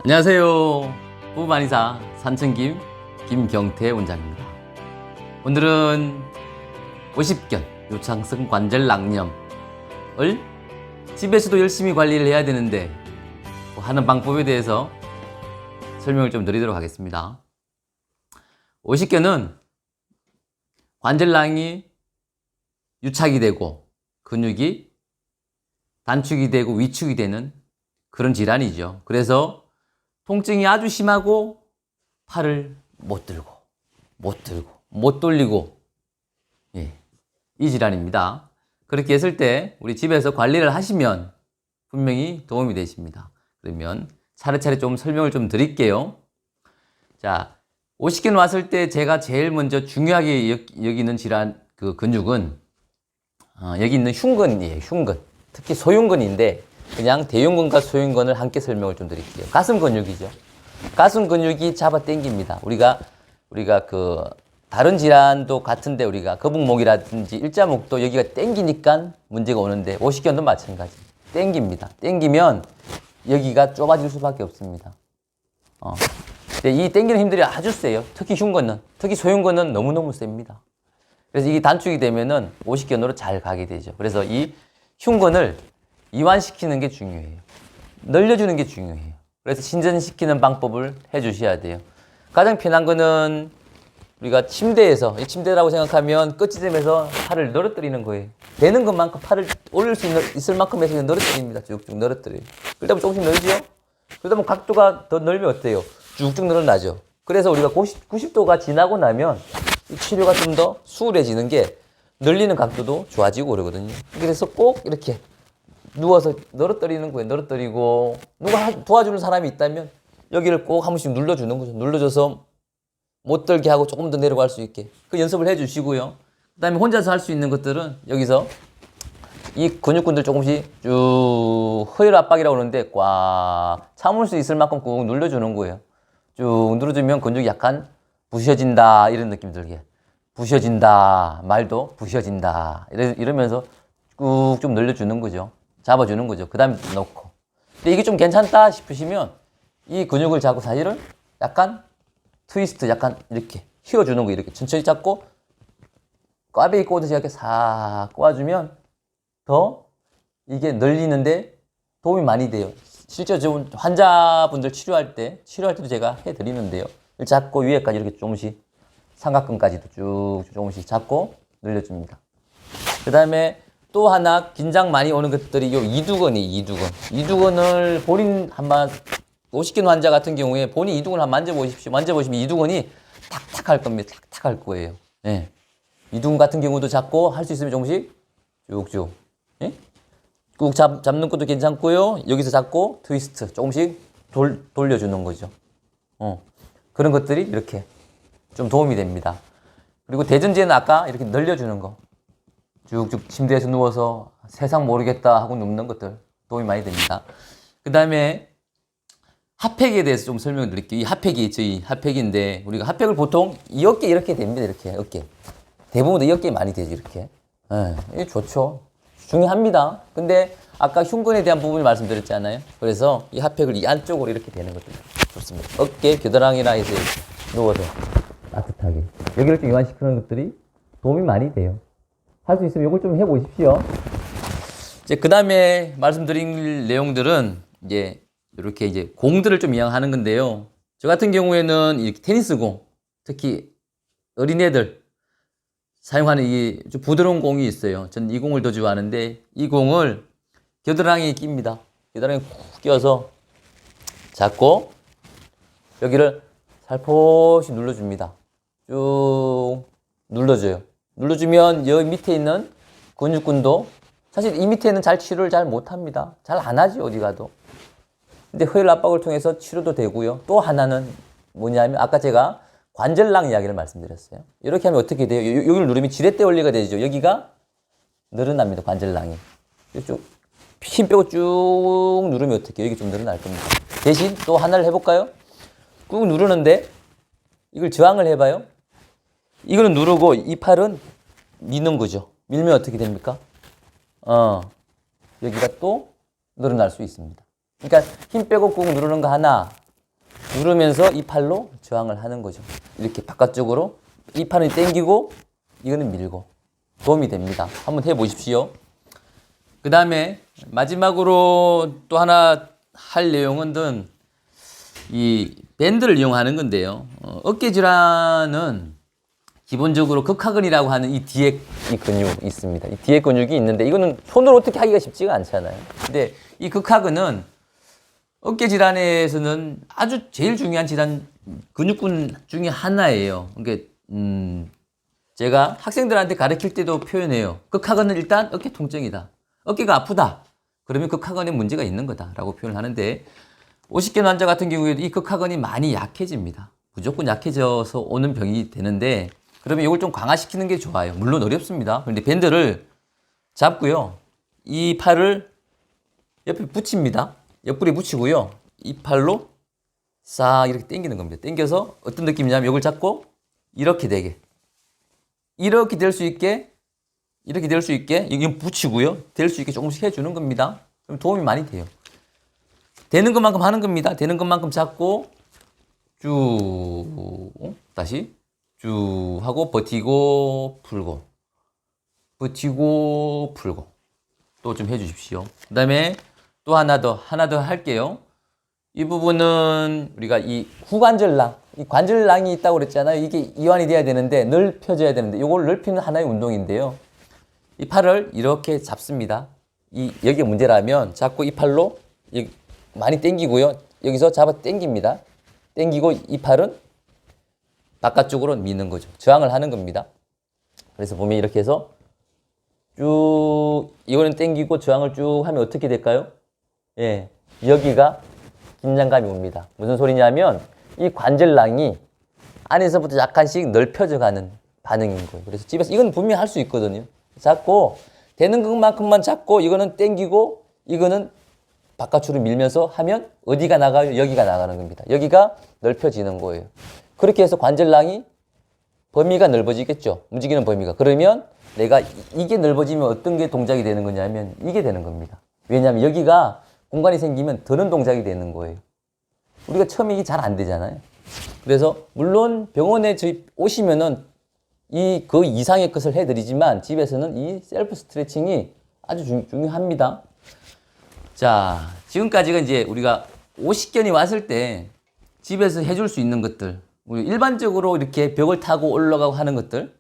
안녕하세요. 부부만이사 산천김 김경태 원장입니다. 오늘은 오십견 요창성 관절 낭염을 집에서도 열심히 관리를 해야 되는데 하는 방법에 대해서 설명을 좀 드리도록 하겠습니다. 오십견은 관절낭이 유착이 되고 근육이 단축이 되고 위축이 되는 그런 질환이죠. 그래서 통증이 아주 심하고 팔을 못 들고 못 돌리고 이 질환입니다. 그렇게 했을 때 우리 집에서 관리를 하시면 분명히 도움이 되십니다. 그러면 차례차례 좀 설명을 좀 드릴게요. 자, 오십견 왔을 때 제가 제일 먼저 중요하게 여기는 질환 그 근육은 여기 있는 흉근이에요. 흉근. 특히 소흉근인데 그냥 대흉근과 소흉근을 함께 설명을 좀 드릴게요. 가슴 근육이죠. 가슴 근육이 잡아 당깁니다. 우리가 그 다른 질환도 같은데 우리가 거북목이라든지 일자목도 여기가 당기니까 문제가 오는데 오십견도 마찬가지. 당깁니다. 당기면 여기가 좁아질 수밖에 없습니다. 이 당기는 힘들이 아주 세요. 특히 흉근은, 특히 소흉근은 너무너무 셉니다. 그래서 이게 단축이 되면은 오십견으로 잘 가게 되죠. 그래서 이 흉근을 이완시키는 게 중요해요. 늘려주는 게 중요해요. 그래서 신전시키는 방법을 해주셔야 돼요. 가장 편한 거는 우리가 침대에서, 이 침대라고 생각하면 끝지점에서 팔을 늘어뜨리는 거예요. 되는 것만큼 팔을 올릴 수 있을 만큼 해서 늘어뜨립니다. 쭉쭉 늘어뜨려요. 그러다 보면 조금씩 늘죠? 그러다 보면 각도가 더 늘면 어때요? 쭉쭉 늘어나죠. 그래서 우리가 90도가 지나고 나면 이 치료가 좀 더 수월해지는 게 늘리는 각도도 좋아지고 그러거든요. 그래서 꼭 이렇게 누워서 늘어뜨리는 거예요. 늘어뜨리고 누가 도와주는 사람이 있다면 여기를 꼭 한 번씩 눌러주는 거죠. 눌러줘서 못 들게 하고 조금 더 내려갈 수 있게 그 연습을 해주시고요. 그 다음에 혼자서 할 수 있는 것들은 여기서 이 근육군들 조금씩 쭉 허혈 압박이라고 그러는데 꽉 참을 수 있을 만큼 꾹 눌러주는 거예요. 쭉 눌러주면 근육이 약간 부셔진다 이런 느낌 들게 부셔진다 말도 부셔진다 이러면서 꾹 좀 늘려주는 거죠. 잡아주는 거죠. 그 다음에 놓고. 근데 이게 좀 괜찮다 싶으시면 이 근육을 잡고 사실은 약간 트위스트 약간 이렇게 휘어주는 거 이렇게 천천히 잡고 꽈배기 꼬듯이 이렇게 싹 꼬아주면 더 이게 늘리는데 도움이 많이 돼요. 실제 저 환자분들 치료할 때도 제가 해드리는데요. 잡고 위에까지 이렇게 조금씩 삼각근까지도 쭉 조금씩 잡고 늘려줍니다. 그 다음에 또 하나 긴장 많이 오는 것들이 요 이두근이에요. 이두근을 본인 한번 오십견 환자 같은 경우에 본인 이두근을 한번 만져보십시오. 만져보시면 이두근이 탁탁 할 겁니다. 탁탁 할 거예요. 예. 이두근 같은 경우도 잡고 할 수 있으면 조금씩 쭉쭉. 예? 꾹 잡는 것도 괜찮고요. 여기서 잡고 트위스트 조금씩 돌려주는 거죠. 그런 것들이 이렇게 좀 도움이 됩니다. 그리고 대전제는 아까 이렇게 늘려주는 거. 쭉쭉 침대에서 누워서 세상 모르겠다 하고 눕는 것들 도움이 많이 됩니다. 그 다음에 핫팩에 대해서 좀 설명을 드릴게요. 이 핫팩이 저희 핫팩인데 우리가 핫팩을 보통 이 어깨 이렇게 됩니다. 이렇게 어깨. 대부분 이 어깨에 많이 되죠. 이렇게. 이게 좋죠. 중요합니다. 근데 아까 흉근에 대한 부분을 말씀드렸잖아요. 그래서 이 핫팩을 이 안쪽으로 이렇게 되는 것도 좋습니다. 어깨, 겨드랑이나 해서 누워서 따뜻하게. 여기를 좀 이완시키는 것들이 도움이 많이 돼요. 할 수 있으면 이걸 좀 해보십시오. 이제 그 다음에 말씀드릴 내용들은 이제 이렇게 이제 공들을 좀 이용하는 건데요. 저 같은 경우에는 이렇게 테니스공, 특히 어린애들 사용하는 이 좀 부드러운 공이 있어요. 전 이 공을 더 좋아하는데 이 공을 겨드랑이에 낍니다. 겨드랑이에 푹 껴서 잡고 여기를 살포시 눌러줍니다. 쭉 눌러줘요. 눌러주면 여기 밑에 있는 근육군도 사실 이 밑에는 치료를 잘 못합니다. 잘 안 하지 어디 가도. 근데 허혈 압박을 통해서 치료도 되고요. 또 하나는 뭐냐면 아까 제가 관절낭 이야기를 말씀드렸어요. 이렇게 하면 어떻게 돼요? 여기를 누르면 지렛대 원리가 되죠. 여기가 늘어납니다. 관절낭이. 쭉 힘 빼고 쭉 누르면 어떻게 해요? 여기 좀 늘어날 겁니다. 대신 또 하나를 해볼까요? 꾹 누르는데 이걸 저항을 해봐요. 이거는 누르고 이 팔은 미는 거죠. 밀면 어떻게 됩니까? 여기가 또 늘어날 수 있습니다. 그러니까 힘 빼고 꾹 누르는 거 하나, 누르면서 이 팔로 저항을 하는 거죠. 이렇게 바깥쪽으로 이 팔은 당기고 이거는 밀고 도움이 됩니다. 한번 해보십시오. 그 다음에 마지막으로 또 하나 할 내용은 이 밴드를 이용하는 건데요. 어깨 질환은 기본적으로 극하근이라고 하는 이 뒤에 이 근육이 있습니다. 이 뒤에 근육이 있는데 이거는 손으로 어떻게 하기가 쉽지가 않잖아요. 근데 이 극하근은 어깨 질환에서는 아주 제일 중요한 질환 근육군 중에 하나예요. 그러니까 제가 학생들한테 가르칠 때도 표현해요. 극하근은 일단 어깨 통증이다. 어깨가 아프다. 그러면 극하근에 문제가 있는 거다라고 표현을 하는데 50견 환자 같은 경우에도 이 극하근이 많이 약해집니다. 무조건 약해져서 오는 병이 되는데 그러면 이걸 좀 강화시키는 게 좋아요. 물론 어렵습니다. 그런데 밴드를 잡고요. 이 팔을 옆에 붙입니다. 옆구리에 붙이고요. 이 팔로 싹 이렇게 당기는 겁니다. 당겨서 어떤 느낌이냐면 이걸 잡고 이렇게 되게 이렇게 될 수 있게 이렇게 될 수 있게 여기 붙이고요. 될 수 있게 조금씩 해주는 겁니다. 그럼 도움이 많이 돼요. 되는 것만큼 하는 겁니다. 되는 것만큼 잡고 쭉 다시 쭉 하고 버티고 풀고 버티고 풀고 또 좀 해주십시오. 그 다음에 또 하나 더 할게요. 이 부분은 우리가 이 후관절낭, 이 관절낭이 있다고 그랬잖아요. 이게 이완이 돼야 되는데 넓혀져야 되는데 이걸 넓히는 하나의 운동인데요. 이 팔을 이렇게 잡습니다. 여기가 문제라면 잡고 이 팔로 많이 당기고요. 여기서 잡아 당깁니다. 당기고 이 팔은 바깥쪽으로 미는 거죠. 저항을 하는 겁니다. 그래서 보면 이렇게 해서 쭉 이거는 당기고 저항을 쭉 하면 어떻게 될까요? 예, 여기가 긴장감이 옵니다. 무슨 소리냐면 이 관절낭이 안에서부터 약간씩 넓혀져 가는 반응인 거예요. 그래서 집에서 이건 분명히 할 수 있거든요. 잡고 되는 것만큼만 잡고 이거는 당기고 이거는 바깥으로 밀면서 하면 어디가 나가요? 여기가 나가는 겁니다. 여기가 넓혀지는 거예요. 그렇게 해서 관절낭이 범위가 넓어지겠죠. 움직이는 범위가. 그러면 내가 이게 넓어지면 어떤 게 동작이 되는 거냐면 이게 되는 겁니다. 왜냐하면 여기가 공간이 생기면 드는 동작이 되는 거예요. 우리가 처음에 이게 잘 안 되잖아요. 그래서 물론 병원에 오시면은 그 이상의 것을 해드리지만 집에서는 이 셀프 스트레칭이 아주 중요합니다. 자, 지금까지가 이제 우리가 50견이 왔을 때 집에서 해줄 수 있는 것들, 우리 일반적으로 이렇게 벽을 타고 올라가고 하는 것들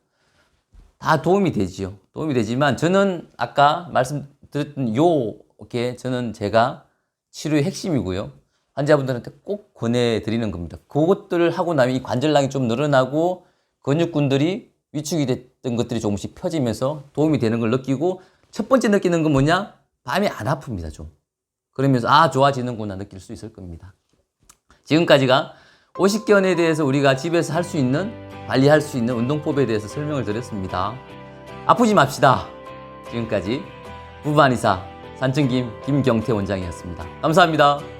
다 도움이 되지요. 도움이 되지만 저는 아까 말씀드렸던 요게 저는 제가 치료의 핵심이고요. 환자분들한테 꼭 권해드리는 겁니다. 그것들을 하고 나면 이 관절량이 좀 늘어나고 근육군들이 위축이 됐던 것들이 조금씩 펴지면서 도움이 되는 걸 느끼고 첫 번째 느끼는 건 뭐냐? 밤에 안 아픕니다, 좀. 그러면서 좋아지는구나 느낄 수 있을 겁니다. 지금까지가 50견에 대해서 우리가 집에서 할 수 있는, 관리할 수 있는 운동법에 대해서 설명을 드렸습니다. 아프지 맙시다. 지금까지 부부한의사 산청김 김경태 원장이었습니다. 감사합니다.